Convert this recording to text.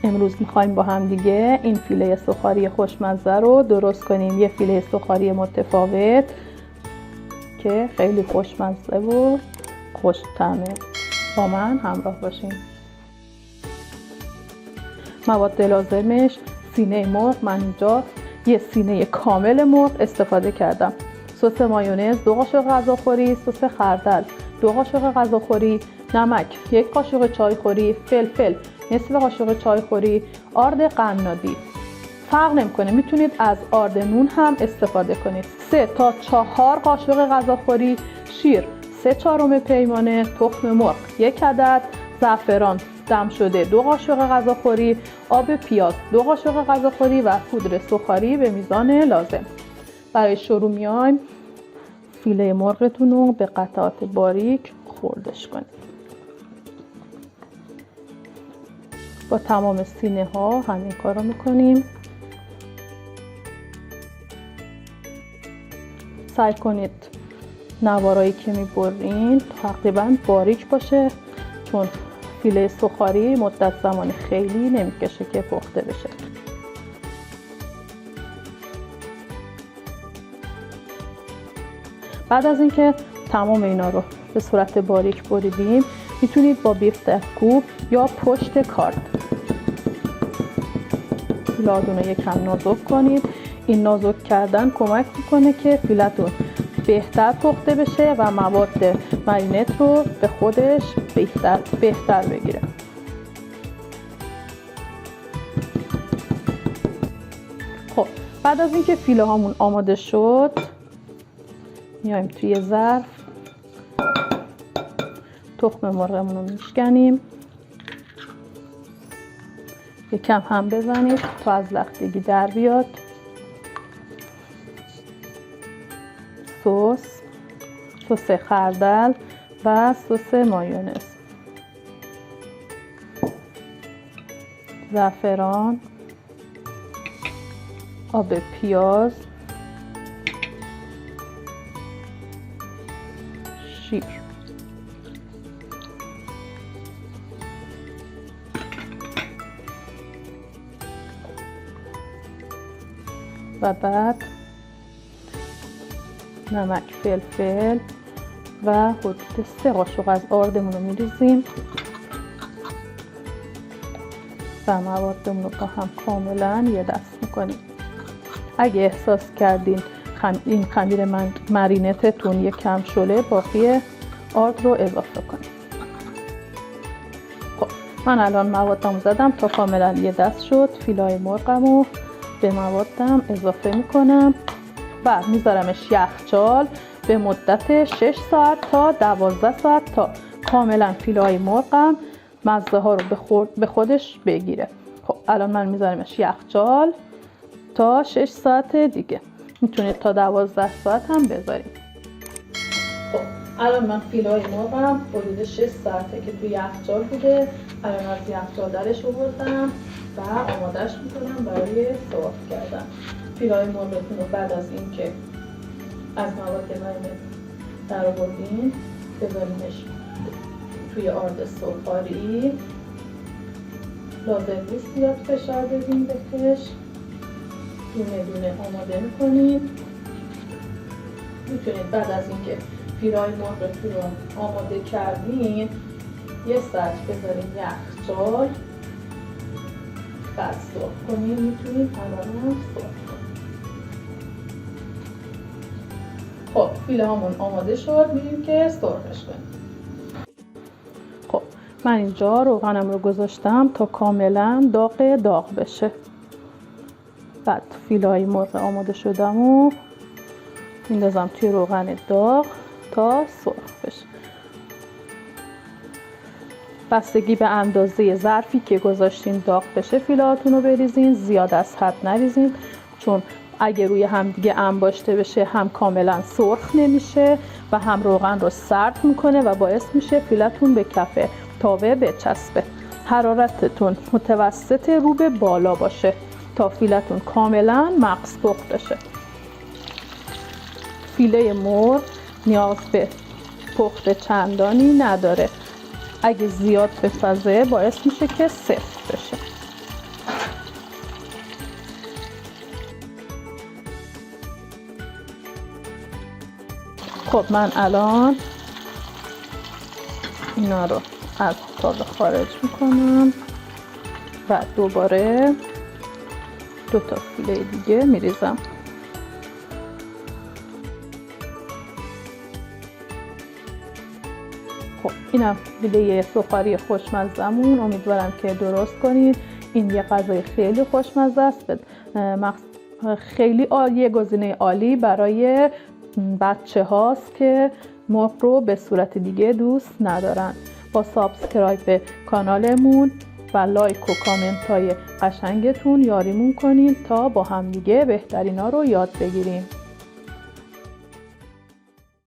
امروز میخوایم با هم دیگه این فیله سوخاری خوشمزه رو درست کنیم. یه فیله سوخاری متفاوت که خیلی خوشمزه و خوش‌طعمه. با من همراه باشین. مواد لازمش: سینه مرغ. من اینجا یه سینه کامل مرغ استفاده کردم. سس مایونز 2 قاشق غذاخوری، سس خردل 2 قاشق غذاخوری، نمک 1 قاشق چایخوری، فلفل نصف قاشق چایخوری، آرد قنادی. فرق نمیکنه، میتونید از آرد نون هم استفاده کنید. 3 تا 4 قاشق غذاخوری شیر، 3/4 پیمانه تخم مرغ، 1 عدد زعفران دم شده، 2 قاشق غذاخوری آب پیاز، 2 قاشق غذاخوری و پودر سوخاری به میزان لازم. برای شروع میایم فیله مرغتون رو به قطعات باریک خردش کنید. با تمام سینه ها همین کار رو میکنیم. سعی کنید نوارایی که میبرین تقریبا باریک باشه، چون فیله سوخاری مدت زمان خیلی نمیکشه که پخته بشه. بعد از اینکه تمام اینا رو به صورت باریک بریدیم، میتونید با بیفتک‌کوب یا پشت کارد فیله‌تون رو یکم نازک کنید. این نازک کردن کمک میکنه که فیله‌تون بهتر پخته بشه و مواد مرینت رو به خودش بهتر بگیره. خب بعد از اینکه فیله هامون آماده شد، میایم توی ظرف تخم مرغمون رو میشکنیم. یکم هم بزنید تا از لختگی در بیاد. سس خردل و سس مایونز، زعفران، آب پیاز، شیر و بعد نمک، فلفل و حدود 3 قاشق از آردمون رو میریزیم و موادمون رو با هم کاملا یه دست میکنیم. اگه احساس کردین این خمیر مرینتتون یک کم شله، باقی آرد رو اضافه کنید. خب من الان موادم زدم تا کاملا یه دست شد. فیلای مرغمو به موادم اضافه میکنم و میذارمش یخچال به مدت 6 ساعت تا 12 ساعت تا کاملا فیلای مرغم مزه ها رو به خودش بگیره. خب الان من میذارمش یخچال تا 6 ساعت دیگه. میتونید تا 12 ساعت هم بذارید. خب الان من فیلای مرغم حدود 6 ساعته که توی یخچال بوده. الان از یخچال درش آوردم و آمادهش میکنم برای سرو کردن. فیلای مرغتون رو بعد از اینکه از مواد مرینت در آوردین بذارینش توی آرد سوخاری. لازم نیست زیاد فشار بدین بهش، دونه دونه آماده میکنید. میتونید بعد از اینکه فیلای مرغتون رو آماده کردین 1 ساعت بذارین یخچال، بعد سرو کنید. میتونید الان هم سرو کنید. خب فیله هامون آماده شد، میریم که سرخش کنیم. خب من اینجا روغنم رو گذاشتم تا کاملا داغ بشه. بعد فیلای مرغ آماده شدم و میندازم توی روغن داغ تا سرخ بشه. بستگی به اندازه ظرفی که گذاشتین داغ بشه فیلهاتون رو بریزین. زیاد از حد نریزین، چون اگه روی هم دیگه انباشته بشه هم کاملا سرخ نمیشه و هم روغن رو سرد میکنه و باعث میشه فیلهتون به کف تاوه بچسبه. حرارتتون متوسط رو به بالا باشه تا فیلهتون کاملا مغز پخت بشه. فیله مرغ نیاز به پخت چندانی نداره. اگه زیاد بپزه باعث میشه که سفت بشه. خب من الان اینا رو از تاول خارج میکنم و دوباره 2 تا فیله دیگه میریزم. خب اینم فیله سوخاری خوشمزه‌مون. امیدوارم که درست کنید. این یه غذای خیلی خوشمزه است، خیلی یه گزینه عالی برای بچه هاست که مرغ رو به صورت دیگه دوست ندارن. با سابسکرایب کانالمون و لایک و کامنت های قشنگتون یاریمون کنید تا با هم دیگه بهترینا رو یاد بگیریم.